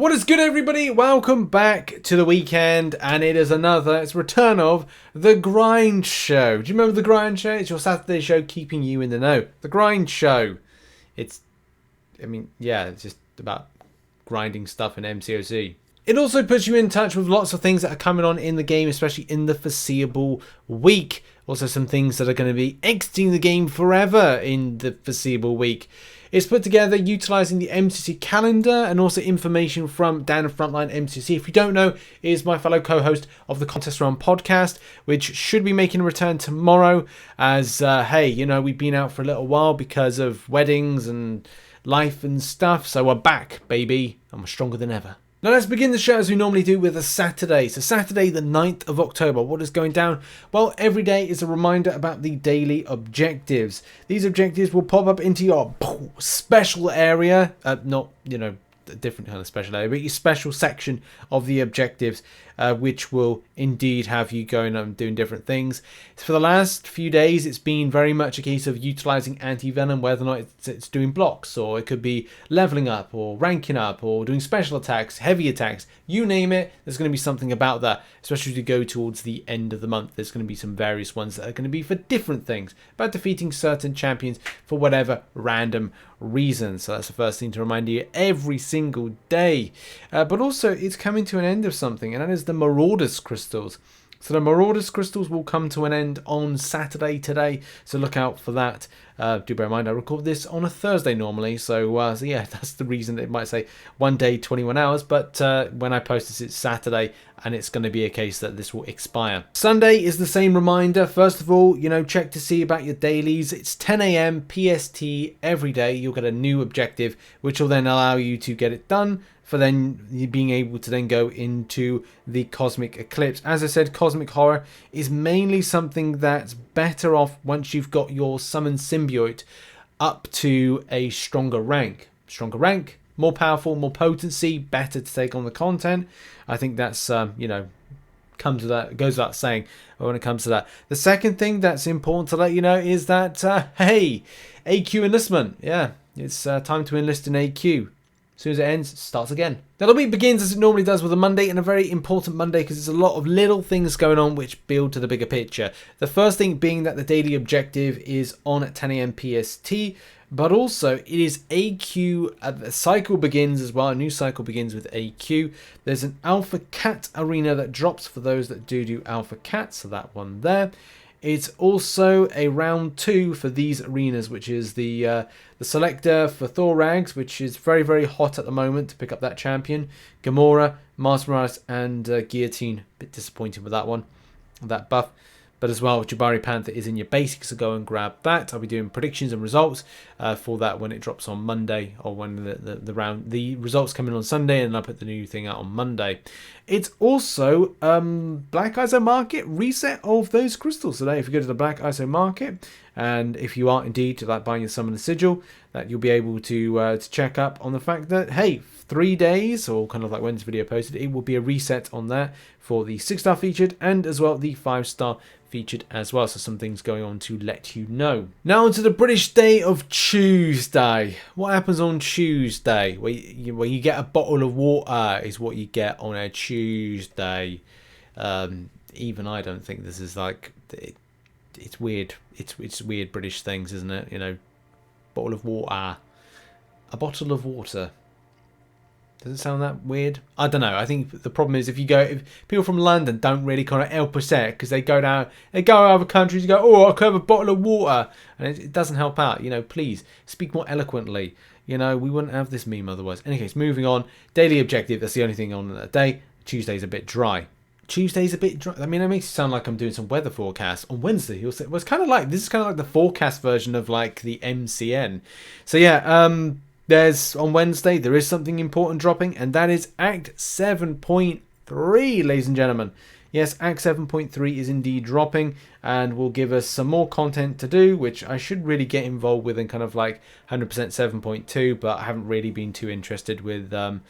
What is good, everybody? Welcome back to the weekend, and it's a return of The Grind Show. Do you remember The Grind Show? It's your Saturday show keeping you in the know. The Grind Show. It's just about grinding stuff in MCOC. It also puts you in touch with lots of things that are coming on in the game, especially in the foreseeable week. Also some things that are going to be exiting the game forever in the foreseeable week. It's put together utilising the MCC calendar and also information from Dan and Frontline MCOC. If you don't know, is my fellow co-host of the Contest Run podcast, which should be making a return tomorrow. As, we've been out for a little while because of weddings and life and stuff. So we're back, baby, and we're stronger than ever. Now let's begin the show as we normally do with a Saturday. So Saturday the 9th of October. What is going down? Well, every day is a reminder about the daily objectives. These objectives will pop up into your special area. Not, a different kind of special area, but your special section of the objectives, which will indeed have you going and doing different things. So for the last few days, it's been very much a case of utilizing anti-venom, whether or not it's doing blocks, or it could be leveling up, or ranking up, or doing special attacks, heavy attacks, you name it. There's going to be something about that, especially as we go towards the end of the month. There's going to be some various ones that are going to be for different things, about defeating certain champions for whatever random reason. So that's the first thing to remind you every single day. But also it's coming to an end of something, and that is the Marauder Crystals. So the Marauder Crystals will come to an end on Saturday today, so look out for that. Do bear in mind I record this on a Thursday normally, so yeah, that's the reason it might say 1 day 21 hours, but when I post this it's Saturday, and it's going to be a case that this will expire. Sunday is the same reminder. First of all, check to see about your dailies. It's 10 AM PST every day. You'll get a new objective, which will then allow you to get it done, for then you being able to then go into the Cosmic Eclipse. As I said, Cosmic Horror is mainly something that's better off once you've got your Summon Symbiote up to a stronger rank. Stronger rank, more powerful, more potency, better to take on the content. I think that's, comes to that, goes without saying when it comes to that. The second thing that's important to let you know is that, hey, AQ enlistment. Yeah, it's time to enlist in AQ. As soon as it ends, it starts again. Now the week begins as it normally does with a Monday, and a very important Monday because there's a lot of little things going on which build to the bigger picture. The first thing being that the daily objective is on at 10 AM PST, but also it is AQ, the cycle begins as well. A new cycle begins with AQ. There's an Alpha Cat arena that drops for those that do Alpha Cat, so that one there. It's also a round 2 for these arenas, which is the Selector for Thorags, which is very, very hot at the moment to pick up that champion. Gamora, Mars Morales, and Guillotine. A bit disappointed with that one, that buff. But as well, Jabari Panther is in your basics, so go and grab that. I'll be doing predictions and results for that when it drops on Monday, or when the results come in on Sunday, and I'll put the new thing out on Monday. It's also Black ISO Market reset of those crystals today. If you go to the Black ISO Market, and if you are indeed like buying your Summon Sigil, that you'll be able to check up on the fact that, hey, 3 days, or kind of like when this video posted, it will be a reset on that for the 6-star featured, and as well the 5-star featured as well. So some things going on to let you know. Now onto the British day of Tuesday. What happens on Tuesday? Well, you get a bottle of water is what you get on a Tuesday. Even I don't think this is like it's weird. It's weird British things, isn't it? Bottle of water. A bottle of water. Does it sound that weird? I don't know. I think the problem is if people from London don't really kind of help us out, because they go other countries and go, oh, I could have a bottle of water, and it doesn't help out. Please speak more eloquently. We wouldn't have this meme otherwise. Anyways, moving on. Daily objective. That's the only thing on that day. Tuesday's a bit dry. I mean, it makes it sound like I'm doing some weather forecast on Wednesday. You'll say, well, this is kind of like the forecast version of like the MCN. So yeah, there's on Wednesday there is something important dropping, and that is Act 7.3, ladies and gentlemen. Yes, Act 7.3 is indeed dropping, and will give us some more content to do, which I should really get involved with in kind of like 100% 7.2, but I haven't really been too interested with the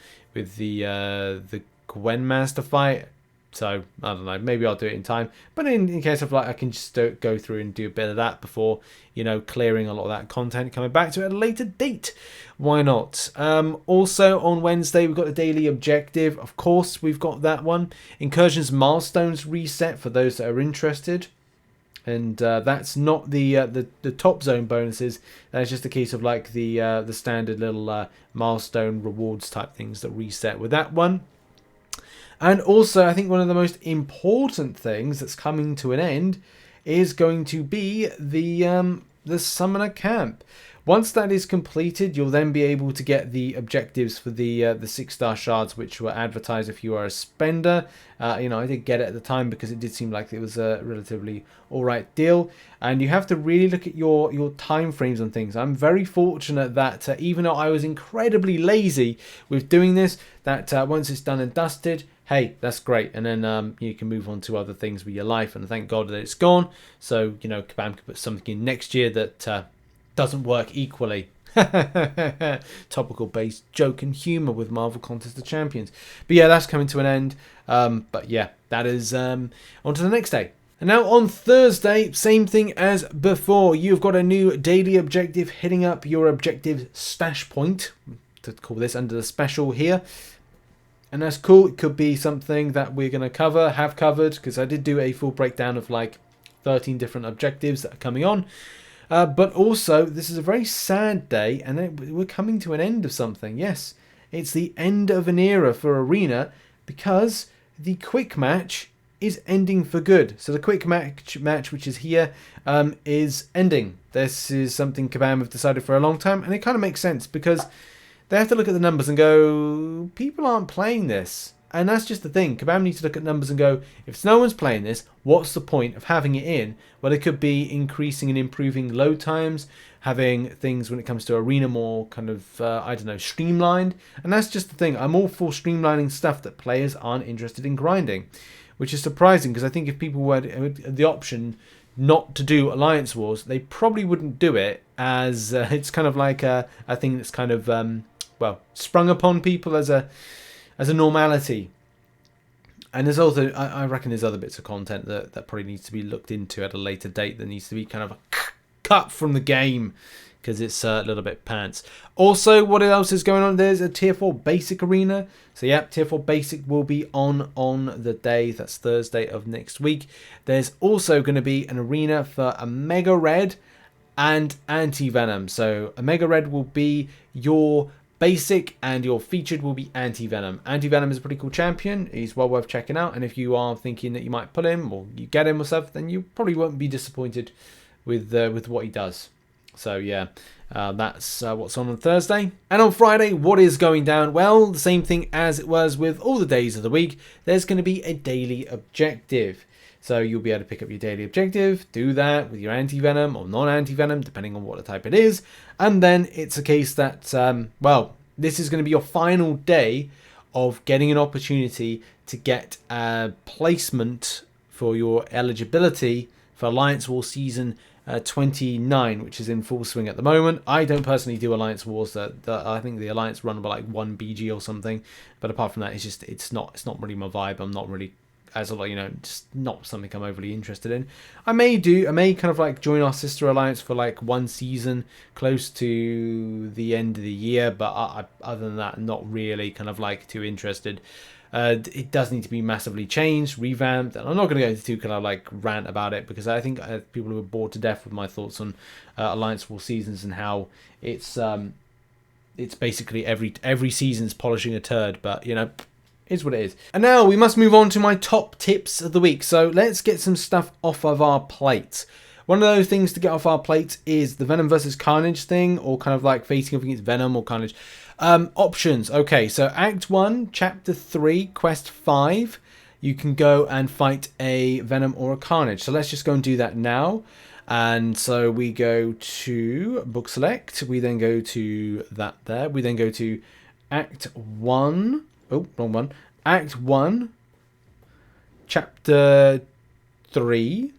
Gwen Master fight. So I don't know, maybe I'll do it in time, but in case of like, I can just go through and do a bit of that before, you know, clearing a lot of that content, coming back to it at a later date. Why not? Also on Wednesday we've got the daily objective. Of course, we've got that one. Incursions Milestones reset for those that are interested. And that's not the top zone bonuses. That's just a case of like the standard little milestone rewards type things that reset with that one. And also, I think one of the most important things that's coming to an end is going to be the Summoner Camp. Once that is completed, you'll then be able to get the objectives for the 6-star shards, which were advertised if you are a spender. You know, I did get it at the time because it did seem like it was a relatively alright deal. And you have to really look at your time frames on things. I'm very fortunate that even though I was incredibly lazy with doing this, that once it's done and dusted, hey, that's great. And then you can move on to other things with your life. And thank God that it's gone. So, you know, Kabam can put something in next year that doesn't work equally. Topical based joke and humor with Marvel Contest of Champions. But yeah, that's coming to an end. But yeah, that is on to the next day. And now on Thursday, same thing as before. You've got a new daily objective hitting up your objective stash point, to call this under the special here. And that's cool. It could be something that we're going to have covered, because I did do a full breakdown of like 13 different objectives that are coming on. But also, this is a very sad day, and we're coming to an end of something. Yes, it's the end of an era for Arena, because the quick match is ending for good. So the quick match which is here, is ending. This is something Kabam have decided for a long time, and it kind of makes sense, because they have to look at the numbers and go, people aren't playing this. And that's just the thing. Kabam needs to look at numbers and go, if no one's playing this, what's the point of having it in? Well, it could be increasing and improving load times, having things when it comes to Arena more kind of, I don't know, streamlined. And that's just the thing. I'm all for streamlining stuff that players aren't interested in grinding, which is surprising, because I think if people had the option not to do Alliance Wars, they probably wouldn't do it, as it's kind of like a thing that's kind of, well, sprung upon people as a normality. And there's also, I reckon there's other bits of content that probably needs to be looked into at a later date, that needs to be kind of cut from the game, because it's a little bit pants. Also, what else is going on? There's a tier 4 basic arena. So yeah, tier 4 basic will be on the day, that's Thursday of next week. There's also going to be an arena for a Mega Red and Anti-Venom. So a Mega Red will be your basic, and your featured will be Anti-Venom. Anti-Venom is a pretty cool champion. He's well worth checking out, and if you are thinking that you might pull him or you get him or stuff, then you probably won't be disappointed with what he does. So yeah, that's what's on Thursday. And on Friday, what is going down? Well, the same thing as it was with all the days of the week. There's going to be a daily objective. So you'll be able to pick up your daily objective, do that with your Anti-Venom or non-Anti-Venom, depending on what the type it is. And then it's a case that, well, this is going to be your final day of getting an opportunity to get a placement for your eligibility for Alliance War Season 29, which is in full swing at the moment. I don't personally do Alliance Wars. I think the Alliance run by like 1 BG or something. But apart from that, it's not really my vibe. I'm not really, as a, you know, just not something I'm overly interested in. I may kind of like join our sister alliance for like 1 season close to the end of the year, but other than that, not really kind of like too interested. It does need to be massively changed, revamped, and I'm not going to go into too kind of like rant about it, because I think people who are bored to death with my thoughts on Alliance War seasons and how it's basically every season's polishing a turd, but you know, is what it is. And now we must move on to my top tips of the week. So let's get some stuff off of our plate. One of those things to get off our plate is the Venom versus Carnage thing, or kind of like facing up against Venom or Carnage. Options. Okay, so Act 1, Chapter 3, Quest 5. You can go and fight a Venom or a Carnage. So let's just go and do that now. And so we go to Book Select. We then go to that there. We then go to Act 1. Oh, wrong one. Act 1, Chapter 3,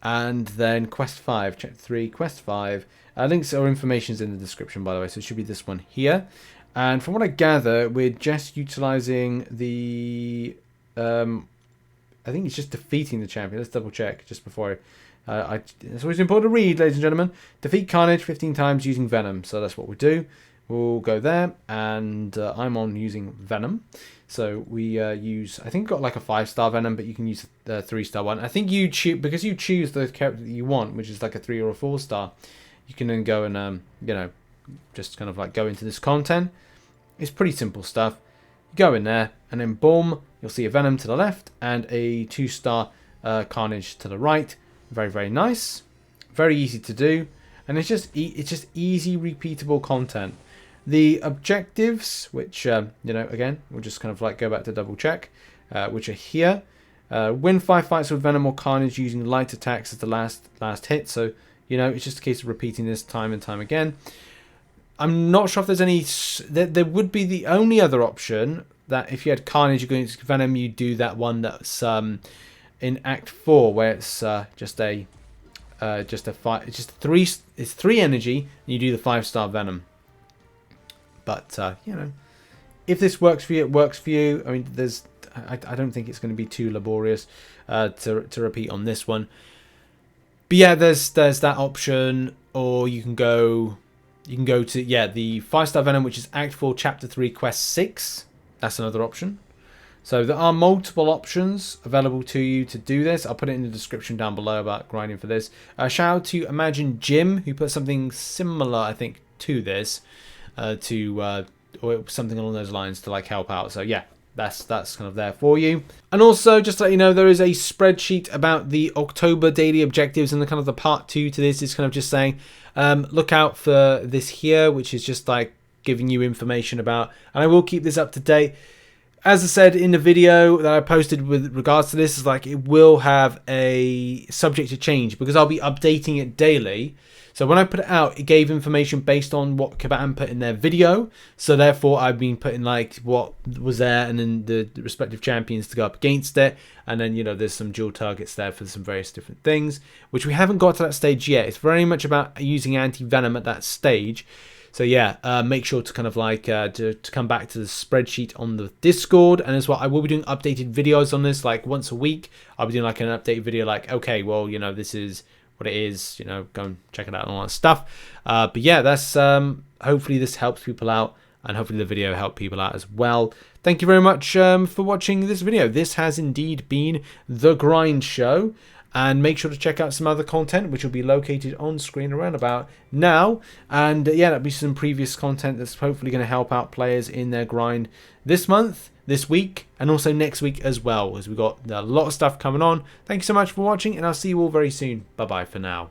and then Quest 5. Chapter 3, Quest 5. Links or information is in the description, by the way, so it should be this one here. And from what I gather, we're just utilizing the I think it's just defeating the champion. Let's double check just before it's always important to read, ladies and gentlemen. Defeat Carnage 15 times using Venom. So that's what we do. We'll go there, and I'm on using Venom. So we use, I think we've got like a 5-star Venom, but you can use the 3-star one. I think you choose, because you choose the character that you want, which is like a 3 or a 4-star. You can then go and just kind of like go into this content. It's pretty simple stuff. You go in there, and then boom, you'll see a Venom to the left and a 2-star Carnage to the right. Very, very nice. Very easy to do, and it's just easy, repeatable content. The objectives, which again, we'll just kind of like go back to double check, which are here. Win 5 fights with Venom or Carnage using light attacks as the last hit. So it's just a case of repeating this time and time again. I'm not sure if there's any. There would be the only other option that if you had Carnage against Venom, you do that one that's in Act 4, where it's just a fight. It's just 3 energy, and you do the 5-star Venom. But if this works for you, it works for you. I mean, I don't think it's going to be too laborious to repeat on this one. But yeah, there's that option, or you can go to the 5-star Venom, which is Act 4, Chapter 3, Quest 6. That's another option. So there are multiple options available to you to do this. I'll put it in the description down below about grinding for this. Shout out to Imagine Jim, who put something similar, I think, to this, or something along those lines to like help out. So yeah, that's kind of there for you. And also, just to let you know, there is a spreadsheet about the October daily objectives, and the kind of the part 2 to this is kind of just saying, look out for this here, which is just like giving you information about, and I will keep this up to date. As I said in the video that I posted with regards to this, is like it will have a subject to change because I'll be updating it daily. So when I put it out, it gave information based on what Kabam put in their video. So therefore, I've been putting like what was there, and then the respective champions to go up against it. And then there's some dual targets there for some various different things, which we haven't got to that stage yet. It's very much about using anti-venom at that stage. So yeah, make sure to kind of like to come back to the spreadsheet on the Discord, and as well, I will be doing updated videos on this like once a week. I'll be doing like an update video, like okay, well this is what it is. Go and check it out and all that stuff. But yeah, that's hopefully this helps people out, and hopefully the video helped people out as well. Thank you very much for watching this video. This has indeed been The Grind Show. And make sure to check out some other content, which will be located on screen around about now. And yeah, that'll be some previous content that's hopefully going to help out players in their grind this month, this week, and also next week as well, as we've got a lot of stuff coming on. Thank you so much for watching, and I'll see you all very soon. Bye-bye for now.